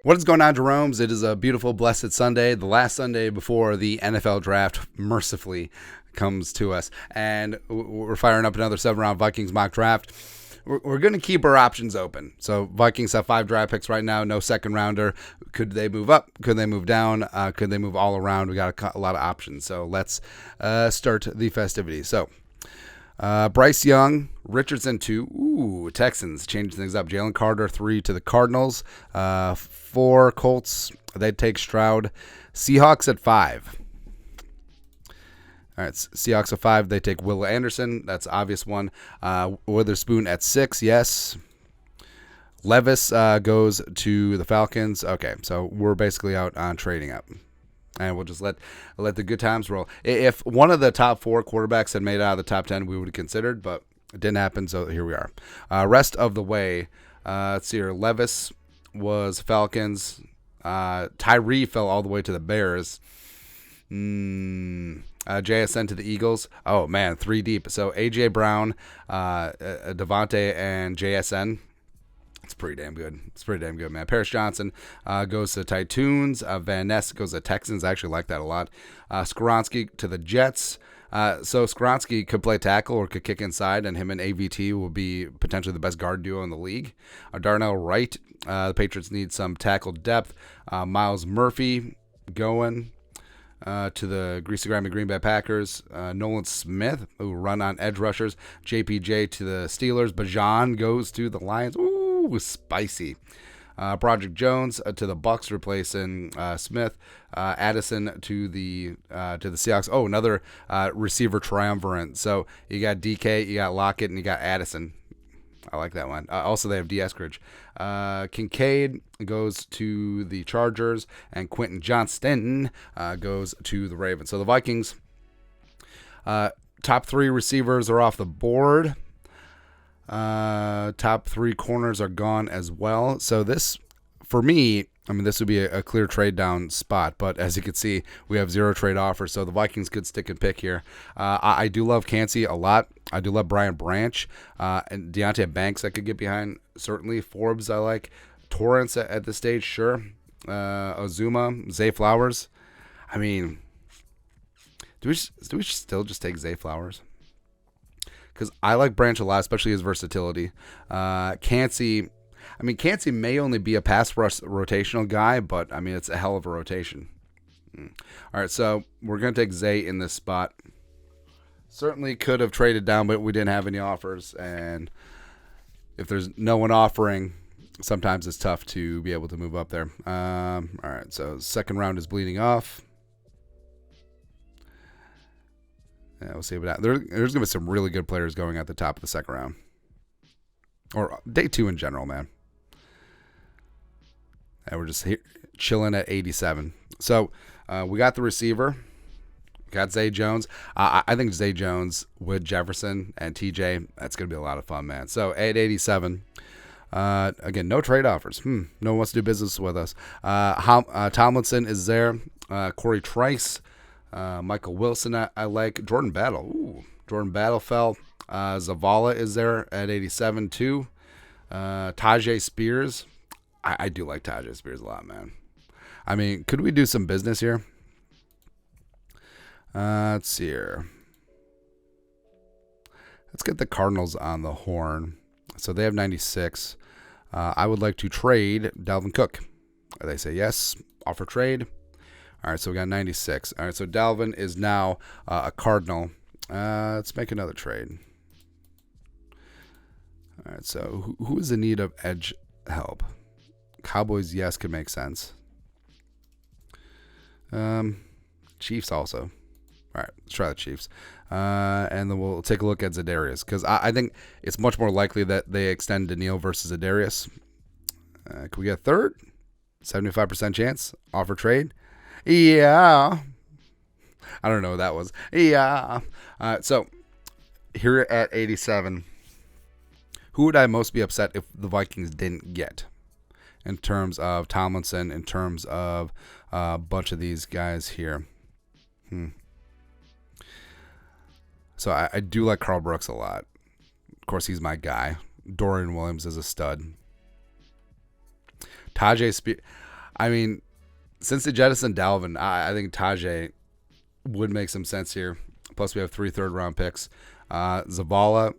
What is going on, Jeromes? It is a beautiful, blessed Sunday, the last Sunday before the NFL draft mercifully comes to us. And we're firing up another 7-round Vikings mock draft. We're going to keep our options open. So Vikings have 5 draft picks right now, no second rounder. Could they move up? Could they move down? Could they move all around? We got a lot of options. So let's start the festivities. So Bryce Young, Richardson 2. Ooh, Texans changing things up. Jalen Carter 3 to the Cardinals. 4 Colts. They take Stroud. Seahawks at 5. All right, Seahawks at 5. They take Will Anderson. That's an obvious one. Witherspoon at 6. Yes. Levis goes to the Falcons. Okay, so we're basically out on trading up. And we'll just let the good times roll. If one of the top 4 quarterbacks had made it out of the top 10, we would have considered, but it didn't happen, so here we are. Rest of the way, let's see here. Levis was Falcons. Tyree fell all the way to the Bears. JSN to the Eagles. Oh, man, 3 deep. So A.J. Brown, Devontae, and JSN. It's pretty damn good. Man. Paris Johnson goes to Titans. Van Ness goes to Texans. I actually like that a lot. Skoronski to the Jets. So Skoronski could play tackle or could kick inside, and him and AVT will be potentially the best guard duo in the league. Darnell Wright. The Patriots need some tackle depth. Miles Murphy going to the Greasy Grimy Green Bay Packers. Nolan Smith, who run on edge rushers. JPJ to the Steelers. Bajan goes to the Lions. Ooh, spicy. Broderick Jones to the Bucks, replacing Smith. Addison to the Seahawks. Oh, another receiver triumvirate. So you got DK, you got Lockett, and you got Addison. I like that one. Also, they have D. Eskridge. Kincaid goes to the Chargers, and Quentin Johnston goes to the Ravens. So the Vikings, top 3 receivers are off the board. Top 3 corners are gone as well. So this, for me, this would be a clear trade down spot. But as you can see, we have 0 trade offers. So the Vikings could stick and pick here. I do love Kancey a lot. I do love Brian Branch. And Deontay Banks I could get behind. Certainly. Forbes I like. Torrance at this stage, sure. Ozuma, Zay Flowers. Do we still just take Zay Flowers? Because I like Branch a lot, especially his versatility. Kancey may only be a pass rush rotational guy, but, it's a hell of a rotation. All right, so we're going to take Zay in this spot. Certainly could have traded down, but we didn't have any offers. And if there's no one offering, sometimes it's tough to be able to move up there. All right, so second round is bleeding off. Yeah, we'll see about that. There's going to be some really good players going at the top of the second round. Or day 2 in general, man. And we're just here chilling at 87. So we got the receiver. Got Zay Jones. I think Zay Jones with Jefferson and TJ, that's going to be a lot of fun, man. So at 87. Again, no trade offers. No one wants to do business with us. Tomlinson is there. Corey Trice. Michael Wilson, I like. Jordan Battle. Ooh, Jordan Battle fell. Zavala is there at 87 too. Tajay Spears. I do like Tajay Spears a lot, man. Could we do some business here? Let's see here. Let's get the Cardinals on the horn. So they have 96. I would like to trade Dalvin Cook. They say yes. Offer trade. All right, so we got 96. All right, so Dalvin is now a Cardinal. Let's make another trade. All right, so who is in need of edge help? Cowboys, yes, could make sense. Chiefs also. All right, let's try the Chiefs. And then we'll take a look at Za'Darius, because I think it's much more likely that they extend Daniil versus Za'Darius. Can we get a third? 75% chance. Offer trade. Yeah. I don't know what that was. Yeah. So here at 87, who would I most be upset if the Vikings didn't get in terms of Tomlinson, in terms of a bunch of these guys here? So I do like Carl Brooks a lot. Of course, he's my guy. Dorian Williams is a stud. Tajay Spears. I mean, since they jettisoned Dalvin, I think Tajay would make some sense here. Plus, we have 3 third-round picks. Zavala.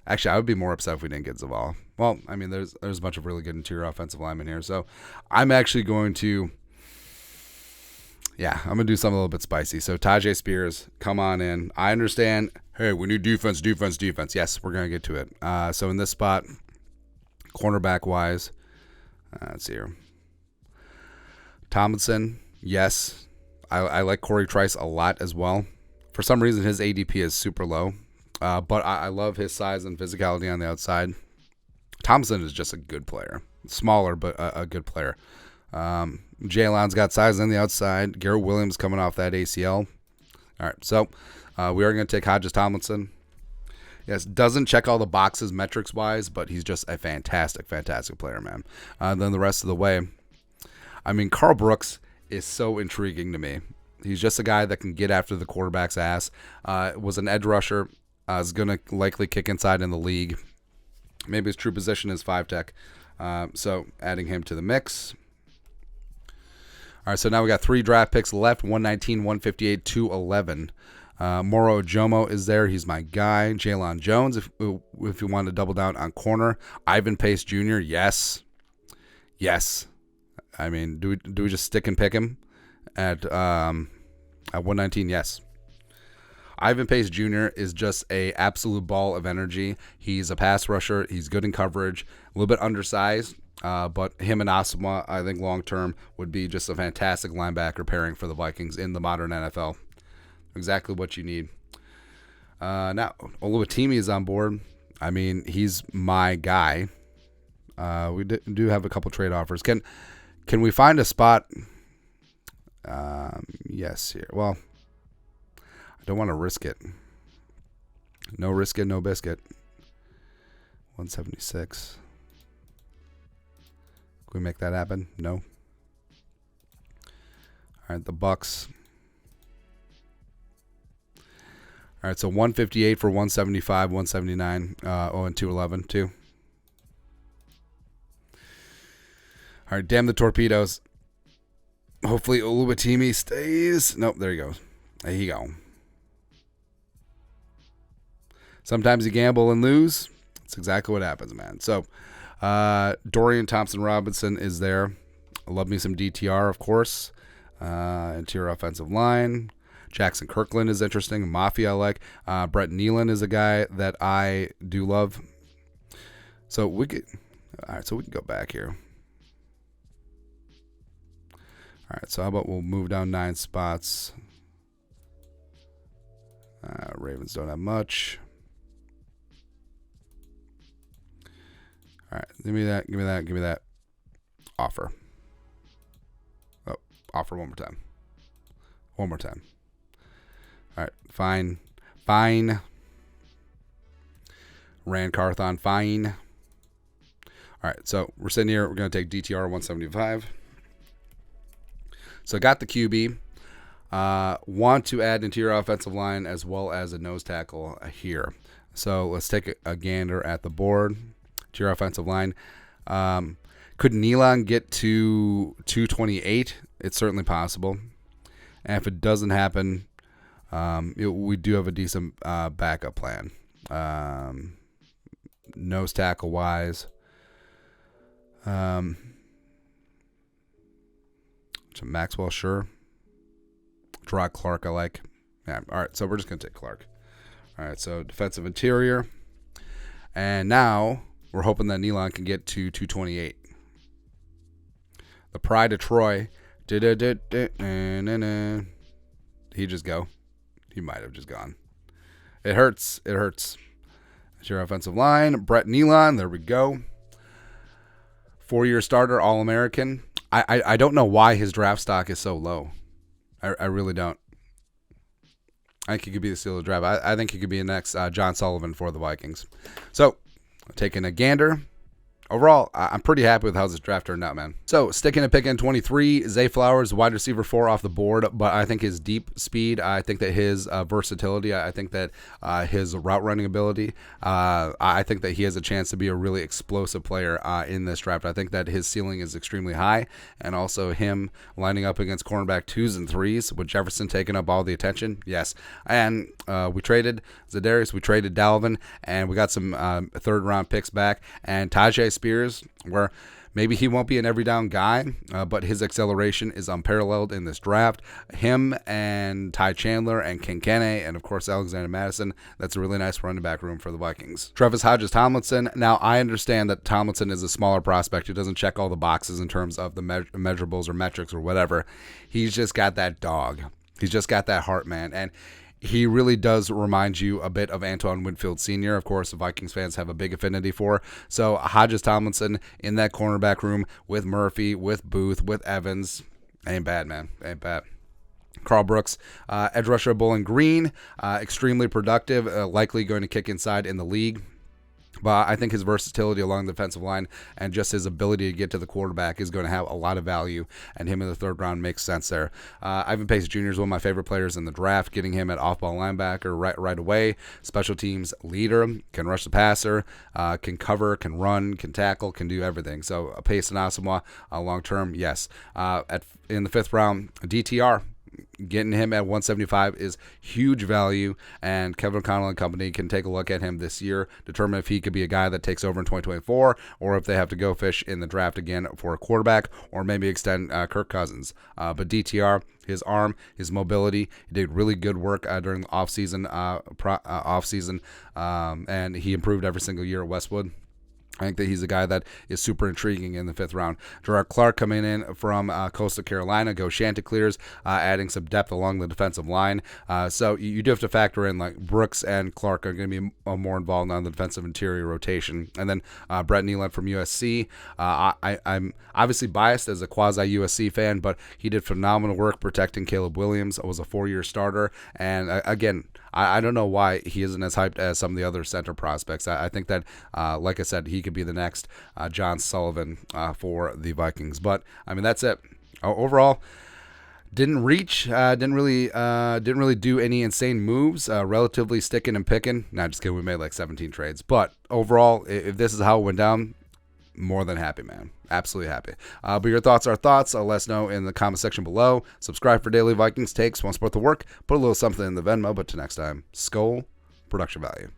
Actually, I would be more upset if we didn't get Zavala. Well, I mean, there's a bunch of really good interior offensive linemen here. So I'm actually going to, I'm going to do something a little bit spicy. So Tajay Spears, come on in. I understand, hey, we need defense. Yes, we're going to get to it. So in this spot, cornerback-wise, let's see here. Tomlinson, yes. I like Corey Trice a lot as well. For some reason, his ADP is super low. But I love his size and physicality on the outside. Thompson is just a good player. Smaller, but a good player. Jalen's got size on the outside. Garrett Williams coming off that ACL. All right, so we are going to take Hodges Tomlinson. Yes, doesn't check all the boxes metrics-wise, but he's just a fantastic player, man. Then the rest of the way, I mean, Carl Brooks is so intriguing to me. He's just a guy that can get after the quarterback's ass. Was an edge rusher. Is going to likely kick inside in the league. Maybe his true position is 5-tech. So adding him to the mix. All right, so now we got 3 draft picks left, 119, 158, 211. Moro Jomo is there. He's my guy. Jalen Jones, if you want to double down on corner. Ivan Pace Jr., yes. I mean, do we just stick and pick him at 119? Yes. Ivan Pace Jr. is just a absolute ball of energy. He's a pass rusher. He's good in coverage. A little bit undersized, but him and Asama, I think long-term, would be just a fantastic linebacker pairing for the Vikings in the modern NFL. Exactly what you need. Now, Oluwatimi is on board. I mean, he's my guy. We do have a couple trade offers. Can we find a spot? Yes, here. Well, I don't want to risk it. No risk it, no biscuit. 176. Can we make that happen? No. All right, the Bucks. All right, so 158 for 175, 179, and 211 too. All right, damn the torpedoes. Hopefully Oluwatimi stays. Nope, there he goes. There you go. Sometimes you gamble and lose. That's exactly what happens, man. So Dorian Thompson-Robinson is there. I love me some DTR, of course. Interior offensive line. Jackson Kirkland is interesting. Mafia I like. Brett Nealon is a guy that I do love. So we can go back here. All right, so how about we'll move down 9 spots. Ravens don't have much. All right, give me that. Offer. Oh, offer one more time. All right, fine. Rand Carthon, fine. All right, so we're sitting here. We're going to take DTR 175. So got the QB. Want to add interior offensive line as well as a nose tackle here. So let's take a gander at the board. Interior offensive line. Could Nealon get to 228? It's certainly possible. And if it doesn't happen, we do have a decent backup plan. Nose tackle wise. Maxwell, sure. Gerard Clark, I like. Yeah, all right, so we're just going to take Clark. All right, so defensive interior. And now we're hoping that Nealon can get to 228. The Pride of Troy. He just go. He might have just gone. It hurts. It's your offensive line. Brett Nealon, there we go. 4-year starter, All-American. I don't know why his draft stock is so low. I really don't. I think he could be the steal of the draft. I think he could be the next John Sullivan for the Vikings. So, taking a gander. overall, I'm pretty happy with how this draft turned out, man. So, sticking and picking 23, Zay Flowers, wide receiver 4 off the board, but I think his deep speed, I think that his versatility, I think that his route running ability, I think that he has a chance to be a really explosive player in this draft. I think that his ceiling is extremely high, and also him lining up against cornerback 2s and 3s, with Jefferson taking up all the attention, yes. And we traded Za'Darius, we traded Dalvin, and we got some third-round picks back, and Tajay Spears, where maybe he won't be an every down guy, but his acceleration is unparalleled in this draft. Him and Ty Chandler and King Kene and, of course, Alexander Madison, that's a really nice running back room for the Vikings. Travis Hodges-Tomlinson. Now, I understand that Tomlinson is a smaller prospect who doesn't check all the boxes in terms of the measurables or metrics or whatever. He's just got that dog. He's just got that heart, man. And he really does remind you a bit of Antoine Winfield Sr., of course, the Vikings fans have a big affinity for. So Hodges-Tomlinson in that cornerback room with Murphy, with Booth, with Evans. Ain't bad, man. Ain't bad. Carl Brooks, edge rusher Bowling Green, extremely productive, likely going to kick inside in the league. But I think his versatility along the defensive line and just his ability to get to the quarterback is going to have a lot of value, and him in the third round makes sense there. Ivan Pace Jr. is one of my favorite players in the draft, getting him at off-ball linebacker right away. Special teams leader, can rush the passer, can cover, can run, can tackle, can do everything. So Pace and Asamoah, long-term, yes. In the fifth round, DTR. Getting him at 175 is huge value, and Kevin O'Connell and company can take a look at him this year, determine if he could be a guy that takes over in 2024, or if they have to go fish in the draft again for a quarterback, or maybe extend Kirk Cousins. But DTR, his arm, his mobility, he did really good work during the offseason, and he improved every single year at Westwood. I think that he's a guy that is super intriguing in the fifth round. Gerard Clark coming in from Coastal Carolina, go Chanticleers, adding some depth along the defensive line. So you do have to factor in like Brooks and Clark are going to be more involved on the defensive interior rotation. And then Brett Nealon from USC. I'm obviously biased as a quasi-USC fan, but he did phenomenal work protecting Caleb Williams. Was a 4-year starter. And again, I don't know why he isn't as hyped as some of the other center prospects. I think that, like I said, he could be the next John Sullivan for the Vikings. But I mean, that's it. Overall, didn't really do any insane moves. Relatively sticking and picking. Not just kidding. We made like 17 trades. But overall, if this is how it went down, more than happy, man. Absolutely happy. But your thoughts are thoughts. Let us know in the comment section below. Subscribe for daily Vikings takes. Want to support the work? Put a little something in the Venmo. But till next time, Skull Production Value.